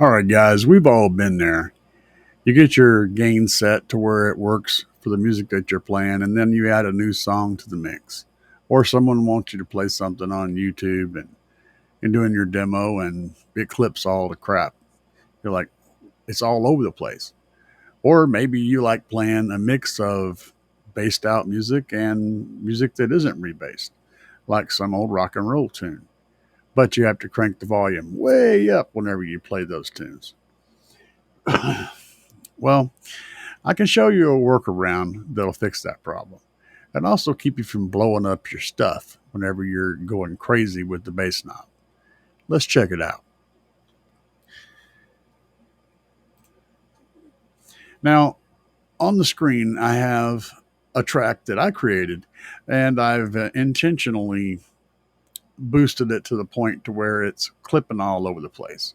All right, guys, we've all been there. You get your gain set to where it works for the music that you're playing, and then you add a new song to the mix. Or someone wants you to play something on YouTube and you're doing your demo and it clips all the crap. You're like, it's all over the place. Or maybe you like playing a mix of based out music and music that isn't rebased, like some old rock and roll tune. But you have to crank the volume way up whenever you play those tunes. Well, I can show you a workaround that'll fix that problem and also keep you from blowing up your stuff whenever you're going crazy with the bass knob. Let's check it out. Now, on the screen, I have a track that I created, and I've intentionally boosted it to the point to where it's clipping all over the place.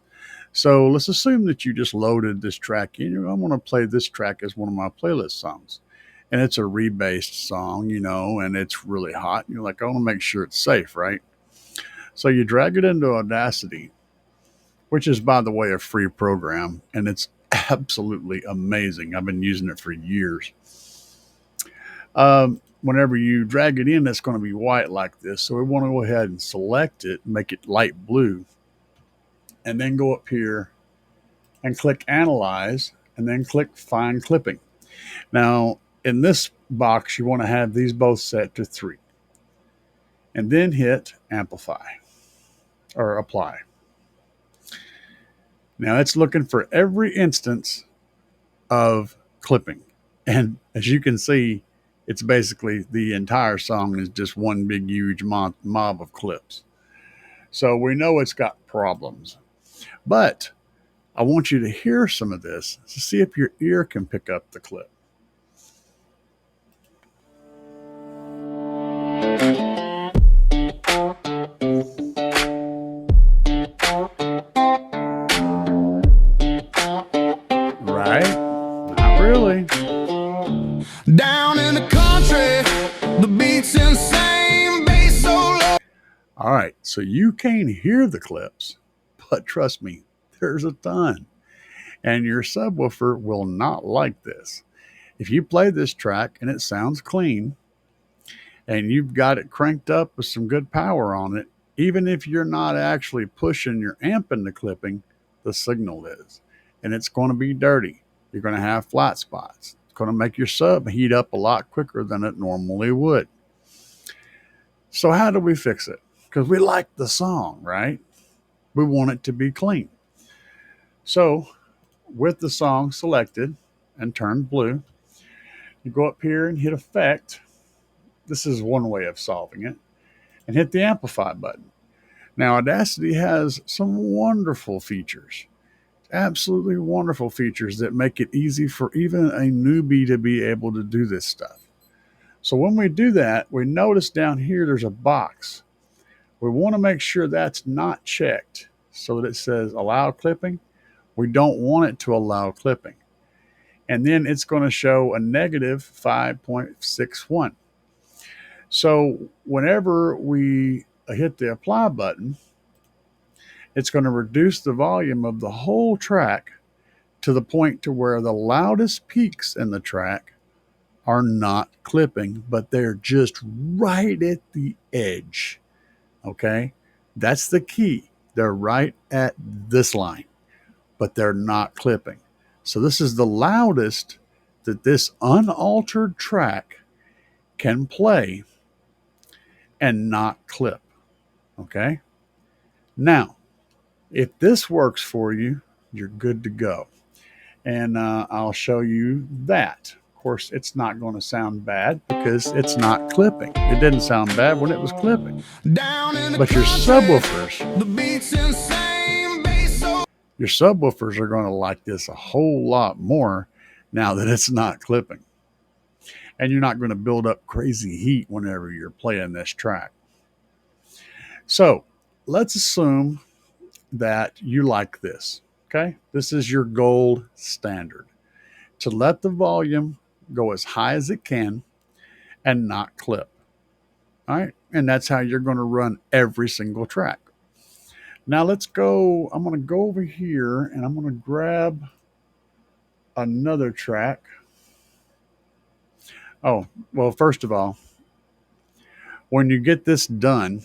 So let's assume that you just loaded this track in. I want to play this track as one of my playlist songs. And it's a rebased song, and it's really hot. You're like, I want to make sure it's safe, right? So you drag it into Audacity, which is, by the way, a free program, and it's absolutely amazing. I've been using it for years. Whenever you drag it in, it's going to be white like this. So we want to go ahead and select it, make it light blue, and then go up here and click Analyze, and then click Find Clipping. Now, in this box, you want to have these both set to 3. And then hit Amplify or Apply. Now, it's looking for every instance of clipping. And as you can see, it's basically the entire song is just one big, huge mob of clips. So we know it's got problems. But I want you to hear some of this to see if your ear can pick up the clip. Right? Not really. Down in the country, the beat's insane, bass so low. All right, so you can't hear the clips, but trust me, there's a ton. And your subwoofer will not like this. If you play this track and it sounds clean, and you've got it cranked up with some good power on it, even if you're not actually pushing your amp into clipping, the signal is. And it's going to be dirty. You're going to have flat spots. It's going to make your sub heat up a lot quicker than it normally would. So, how do we fix it? Because we like the song, right? We want it to be clean. So, with the song selected and turned blue, you go up here and hit Effect. This is one way of solving it. And hit the Amplify button. Now, Audacity has some wonderful features, absolutely wonderful features that make it easy for even a newbie to be able to do this stuff. So when we do that, we notice down here there's a box. We want to make sure that's not checked so that it says allow clipping. We don't want it to allow clipping. And then it's going to show a negative 5.61. So whenever we hit the apply button, it's going to reduce the volume of the whole track to the point to where the loudest peaks in the track are not clipping, but they're just right at the edge. Okay? That's the key. They're right at this line, but they're not clipping. So this is the loudest that this unaltered track can play and not clip. Okay? Now, if this works for you, you're good to go. And I'll show you that. Of course, it's not going to sound bad because it's not clipping. It didn't sound bad when it was clipping. Down in the But your country, subwoofers, the beat's insane, bass so your subwoofers are going to like this a whole lot more now that it's not clipping. And you're not going to build up crazy heat whenever you're playing this track. So let's assume that you like this. Okay, this is your gold standard to let the volume go as high as it can and not clip. All right, and that's how you're going to run every single track. Now let's go. I'm going to go over here and I'm going to grab another track. Oh, well, first of all, when you get this done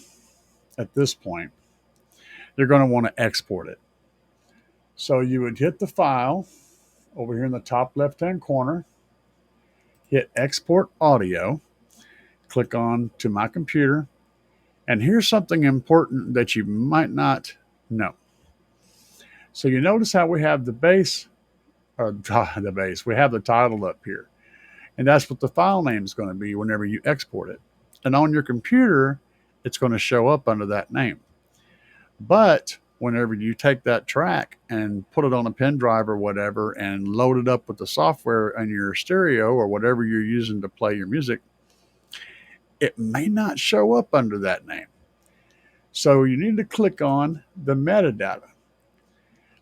at this point, you're going to want to export it. So you would hit the file over here in the top left hand corner, hit export audio, click on to my computer. And here's something important that you might not know. So you notice how we have the bass, or the bass, we have the title up here. And that's what the file name is going to be whenever you export it. And on your computer, it's going to show up under that name. But whenever you take that track and put it on a pen drive or whatever and load it up with the software on your stereo or whatever you're using to play your music, it may not show up under that name. So you need to click on the metadata.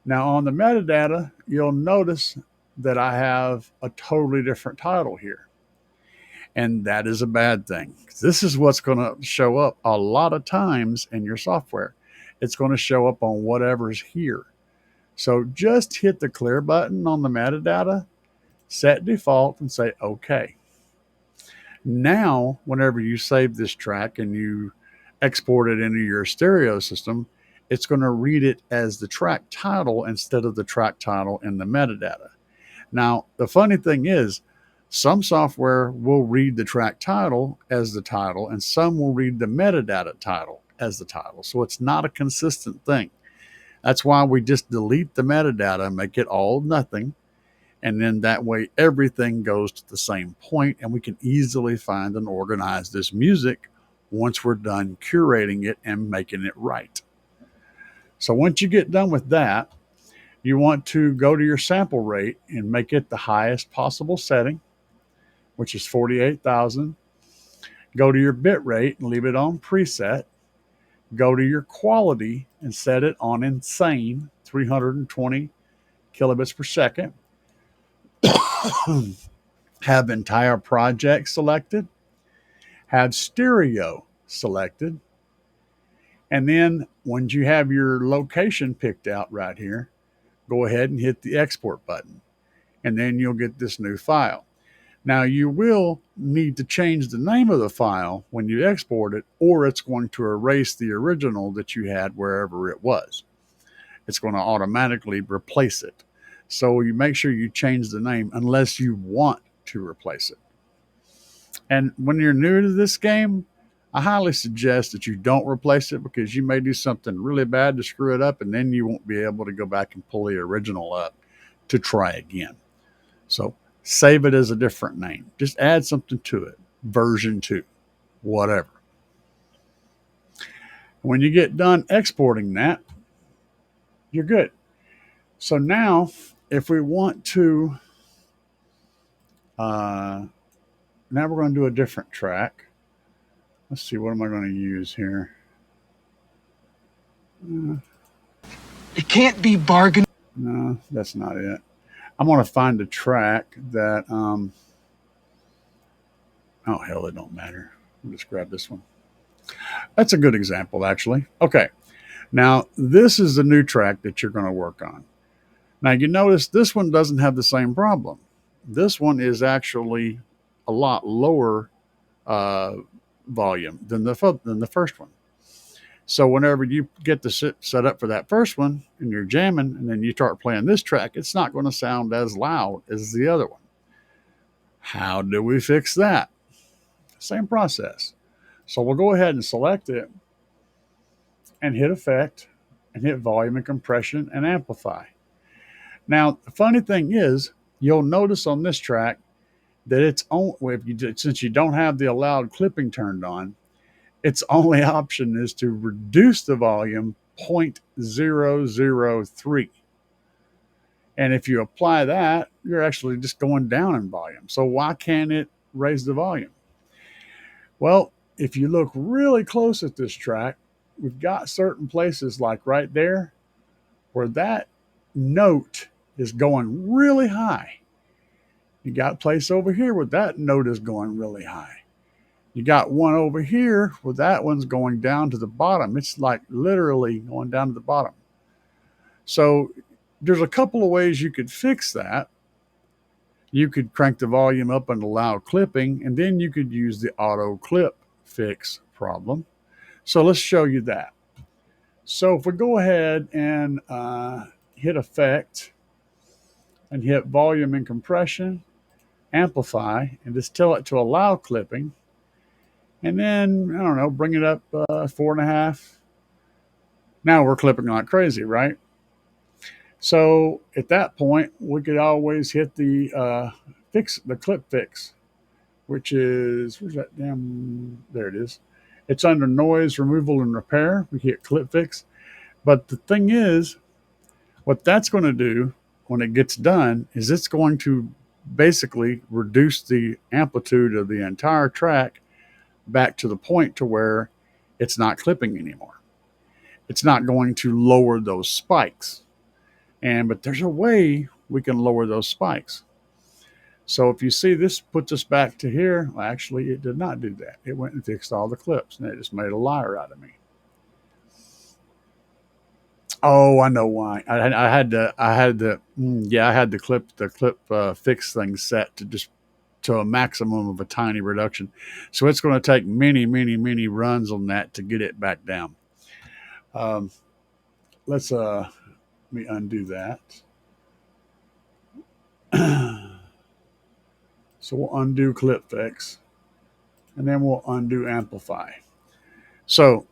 Now on the metadata, you'll notice that I have a totally different title here. And that is a bad thing. This is what's going to show up a lot of times in your software. It's going to show up on whatever's here. So just hit the clear button on the metadata, set default, and say OK. Now, whenever you save this track and you export it into your stereo system, it's going to read it as the track title instead of the track title in the metadata. Now, the funny thing is, some software will read the track title as the title, and some will read the metadata title as the title. So it's not a consistent thing. That's why we just delete the metadata, make it all nothing, and then that way everything goes to the same point, and we can easily find and organize this music once we're done curating it and making it right. So once you get done with that, you want to go to your sample rate and make it the highest possible setting, which is 48,000. Go to your bit rate and leave it on preset. Go to your quality and set it on insane, 320 kilobits per second. Have entire project selected. Have stereo selected. And then once you have your location picked out right here, go ahead and hit the export button. And then you'll get this new file. Now you will need to change the name of the file when you export it, or it's going to erase the original that you had wherever it was. It's going to automatically replace it. So you make sure you change the name unless you want to replace it. And when you're new to this game, I highly suggest that you don't replace it because you may do something really bad to screw it up, and then you won't be able to go back and pull the original up to try again. So save it as a different name. Just add something to it. Version 2, whatever. When you get done exporting that, you're good. So now, if we want to, now we're going to do a different track. Let's see, what am I going to use here? It can't be bargained. No, that's not it. I'm going to find a track that, oh, hell, it don't matter. I'll just grab this one. That's a good example, actually. Okay, now this is the new track that you're going to work on. Now you notice this one doesn't have the same problem. This one is actually a lot lower volume than the first one. So whenever you get the set up for that first one and you're jamming and then you start playing this track, it's not going to sound as loud as the other one. How do we fix that? Same process. So we'll go ahead and select it and hit effect and hit volume and compression and amplify. Now, the funny thing is, you'll notice on this track that it's only, since you don't have the allowed clipping turned on, its only option is to reduce the volume 0.003. And if you apply that, you're actually just going down in volume. So why can't it raise the volume? Well, if you look really close at this track, we've got certain places like right there where that note is going really high. You got a place over here where that note is going really high. You got one over here where that one's going down to the bottom. It's like literally going down to the bottom. So there's a couple of ways you could fix that. You could crank the volume up and allow clipping, and then you could use the auto clip fix problem. So let's show you that. So if we go ahead and hit effect and hit volume and compression, amplify, and just tell it to allow clipping, and then, I don't know, bring it up 4.5. Now we're clipping like crazy, right? So at that point, we could always hit the clip fix, which is, where's that damn, there it is. It's under noise removal and repair. We hit clip fix. But the thing is, what that's going to do when it gets done is it's going to basically reduce the amplitude of the entire track back to the point to where it's not clipping anymore. It's not going to lower those spikes. But there's a way we can lower those spikes. So if you see, this puts us back to here. Well, actually, it did not do that. It went and fixed all the clips, and it just made a liar out of me. Oh, I know why. I had the clip fix thing set to just to a maximum of a tiny reduction. So it's going to take many, many, many runs on that to get it back down. Let me undo that. So we'll undo clip fix, and then we'll undo amplify. So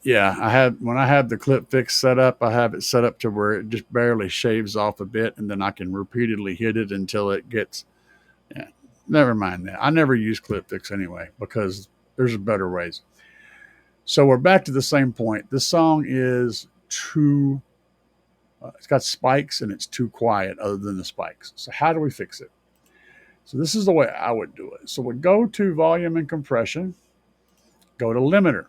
yeah, when I have the clip fix set up, I have it set up to where it just barely shaves off a bit, and then I can repeatedly hit it until it gets, never mind that. I never use clip fix anyway, because there's better ways. So we're back to the same point. This song is too, it's got spikes and it's too quiet other than the spikes. So how do we fix it? So this is the way I would do it. So we go to volume and compression, go to limiter.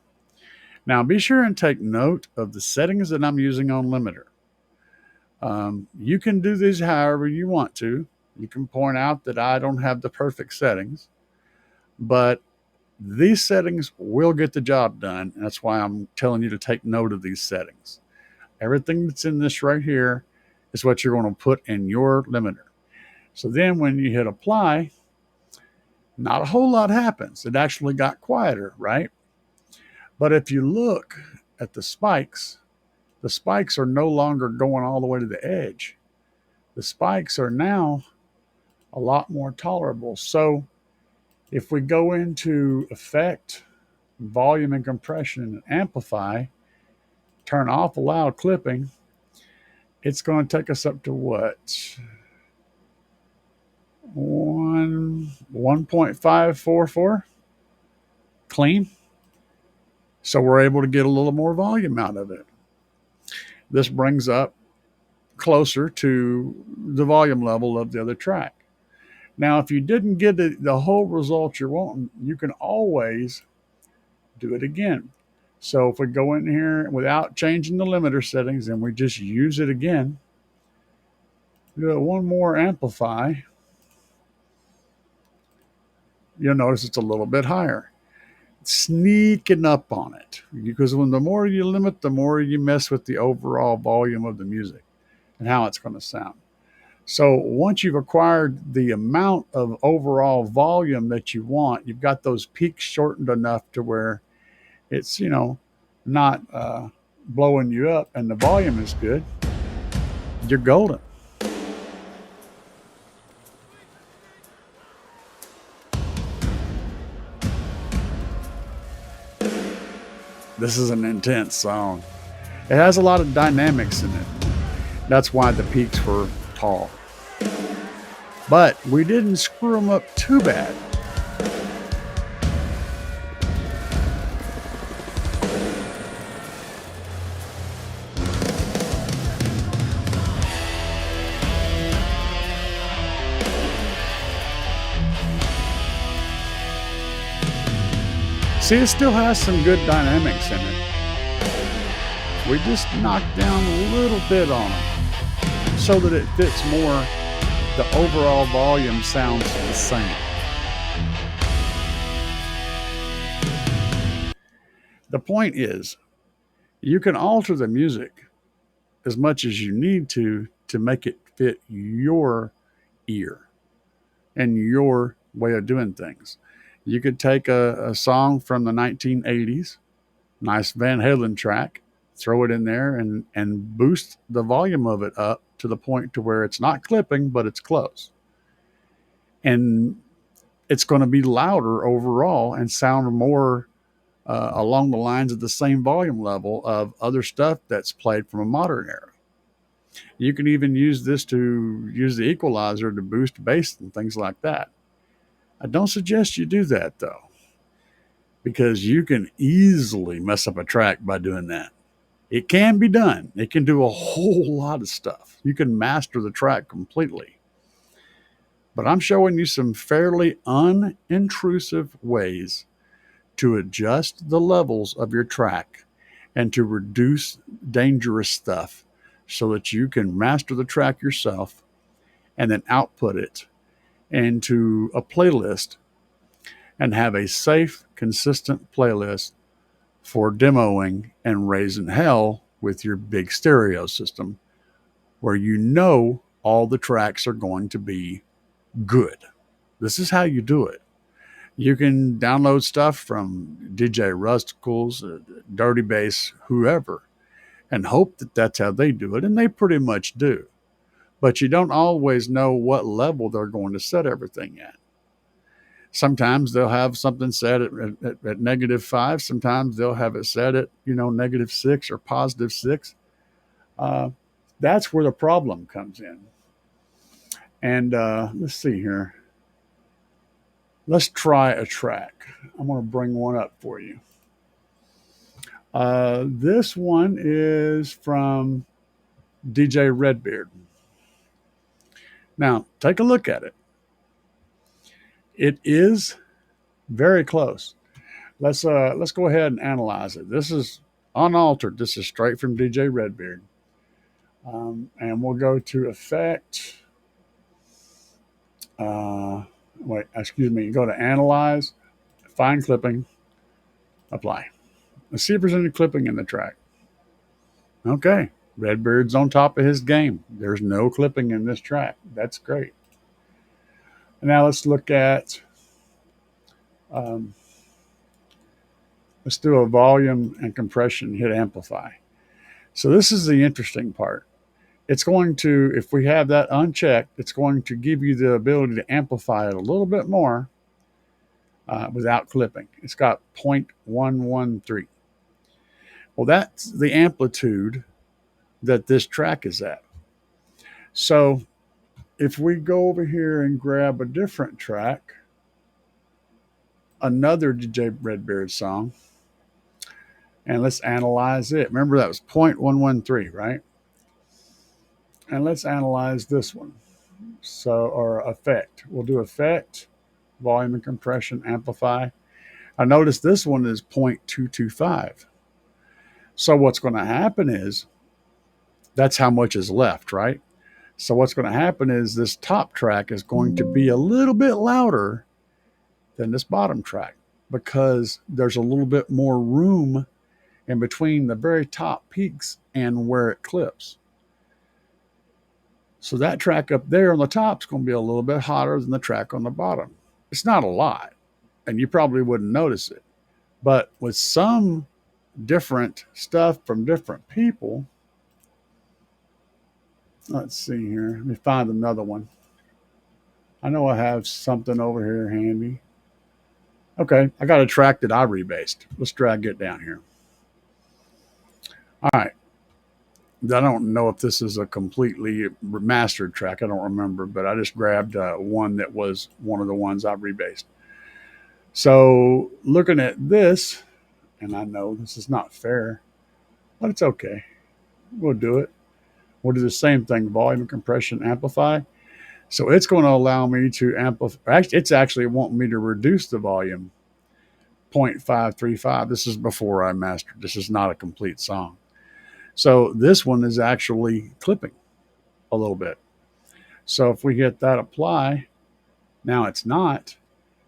Now be sure and take note of the settings that I'm using on limiter. You can do these however you want to. You can point out that I don't have the perfect settings, but these settings will get the job done. And that's why I'm telling you to take note of these settings. Everything that's in this right here is what you're going to put in your limiter. So then when you hit apply, not a whole lot happens. It actually got quieter, right? But if you look at the spikes are no longer going all the way to the edge. The spikes are now a lot more tolerable. So if we go into effect, volume and compression, and amplify, turn off allow clipping, it's going to take us up to what? 1.544 clean. So we're able to get a little more volume out of it. This brings up closer to the volume level of the other track. Now, if you didn't get the whole result you're wanting, you can always do it again. So if we go in here without changing the limiter settings and we just use it again, do one more amplify, you'll notice it's a little bit higher. Sneaking up on it, because when the more you limit, the more you mess with the overall volume of the music and how it's going to sound. So once you've acquired the amount of overall volume that you want, you've got those peaks shortened enough to where it's, not blowing you up and the volume is good, you're golden. This is an intense song. It has a lot of dynamics in it. That's why the peaks were tall. But we didn't screw them up too bad. See, it still has some good dynamics in it. We just knocked down a little bit on it so that it fits more. The overall volume sounds the same. The point is, you can alter the music as much as you need to make it fit your ear and your way of doing things. You could take a song from the 1980s, nice Van Halen track, throw it in there and boost the volume of it up to the point to where it's not clipping, but it's close. And it's going to be louder overall and sound more along the lines of the same volume level of other stuff that's played from a modern era. You can even use this to use the equalizer to boost bass and things like that. I don't suggest you do that though, because you can easily mess up a track by doing that. It can be done. It can do a whole lot of stuff. You can master the track completely. But I'm showing you some fairly unintrusive ways to adjust the levels of your track and to reduce dangerous stuff so that you can master the track yourself and then output it into a playlist and have a safe, consistent playlist for demoing and raising hell with your big stereo system where you know all the tracks are going to be good. This is how you do it. You can download stuff from DJ Rusticles, Dirty Bass, whoever, and hope that that's how they do it, and they pretty much do. But you don't always know what level they're going to set everything at. Sometimes they'll have something set at -5. Sometimes they'll have it set at -6 or +6. Uh, that's where the problem comes in. And let's see here. Let's try a track. I'm going to bring one up for you. This one is from DJ Redbeard. Now, take a look at it. It is very close. Let's go ahead and analyze it. This is unaltered. This is straight from DJ Redbeard. And we'll go to effect. Excuse me. Go to analyze, find clipping, apply. Let's see if there's any clipping in the track. Okay. Redbeard's on top of his game. There's no clipping in this track. That's great. And now let's look at, let's do a volume and compression hit amplify. So this is the interesting part. It's going to, if we have that unchecked, it's going to give you the ability to amplify it a little bit more without clipping. It's got 0.113. Well, that's the amplitude that this track is at. So if we go over here and grab a different track, another DJ Redbeard song, and let's analyze it. Remember that was 0.113, right? And let's analyze this one. Or effect. We'll do effect, volume and compression, amplify. I notice this one is 0.225. So what's going to happen is, that's how much is left, right? So what's going to happen is this top track is going to be a little bit louder than this bottom track because there's a little bit more room in between the very top peaks and where it clips. So that track up there on the top is going to be a little bit hotter than the track on the bottom. It's not a lot, and you probably wouldn't notice it. But with some different stuff from different people, let's see here. Let me find another one. I know I have something over here handy. Okay, I got a track that I rebased. Let's drag it down here. All right. I don't know if this is a completely remastered track. I don't remember, but I just grabbed one that was one of the ones I rebased. So looking at this, and I know this is not fair, but it's okay. We'll do it. We'll do the same thing, volume and compression, amplify. So it's going to allow me to amplify. It's actually wanting me to reduce the volume 0.535. This is before I mastered. This is not a complete song. So this one is actually clipping a little bit. So if we hit that apply, now it's not,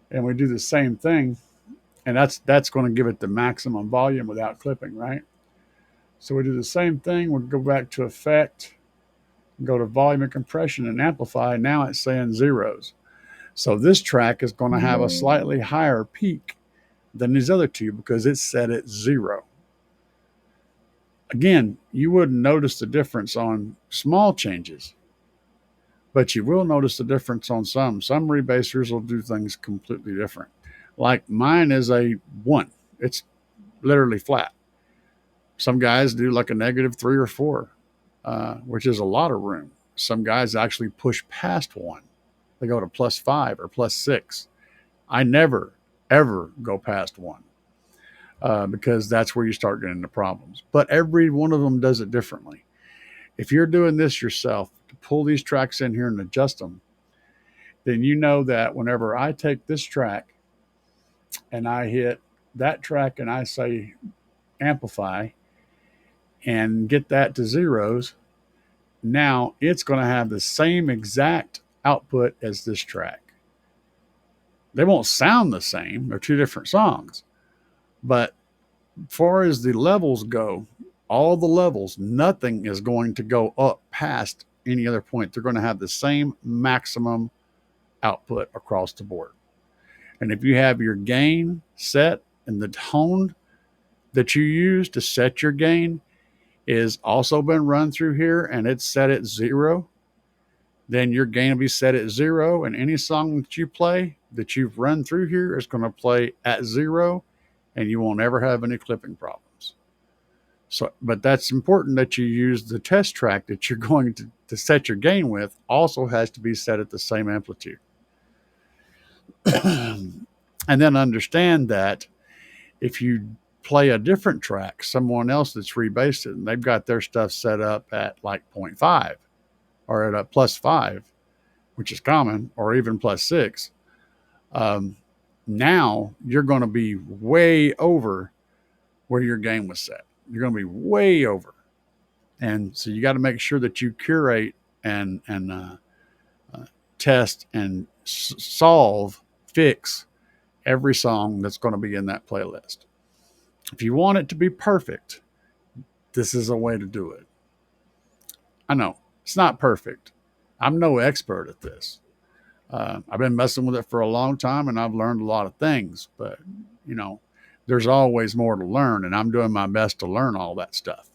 and we do the same thing And that's going to give it the maximum volume without clipping, right? So we do the same thing. We'll go back to effect, go to volume and compression and amplify. Now it's saying zeros. So this track is going to have a slightly higher peak than these other two because it's set at 0. Again, you wouldn't notice the difference on small changes, but you will notice the difference on some. Some rebasers will do things completely different. Like mine is a 1. It's literally flat. Some guys do like a -3 or 4, which is a lot of room. Some guys actually push past 1. They go to +5 or +6. I never, ever go past 1 because that's where you start getting into problems. But every one of them does it differently. If you're doing this yourself, to pull these tracks in here and adjust them, then you know that whenever I take this track and I hit that track and I say amplify and get that to zeros, now it's going to have the same exact output as this track. They won't sound the same. They're two different songs. But as far as the levels go, all the levels, nothing is going to go up past any other point. They're going to have the same maximum output across the board. And if you have your gain set and the tone that you use to set your gain is also been run through here and it's set at 0, then your gain will be set at 0. And any song that you play that you've run through here is going to play at 0 and you won't ever have any clipping problems. So, but that's important that you use the test track that you're going to set your gain with also has to be set at the same amplitude. And then understand that if you play a different track, someone else that's rebased it, and they've got their stuff set up at like 0.5 or at a +5, which is common, or even +6, now you're going to be way over where your gain was set. You're going to be way over. And so you got to make sure that you curate and test and solve, fix every song that's going to be in that playlist. If you want it to be perfect, this is a way to do it. I know it's not perfect. I'm no expert at this. I've been messing with it for a long time and I've learned a lot of things, but you know, there's always more to learn and I'm doing my best to learn all that stuff.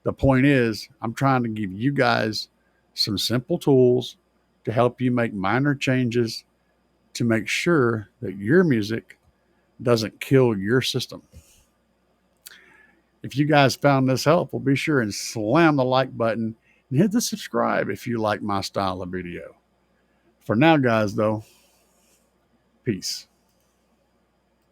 The point is, I'm trying to give you guys some simple tools to help you make minor changes to make sure that your music doesn't kill your system. If you guys found this helpful, be sure and slam the like button and hit the subscribe if you like my style of video. For now, guys, though, peace.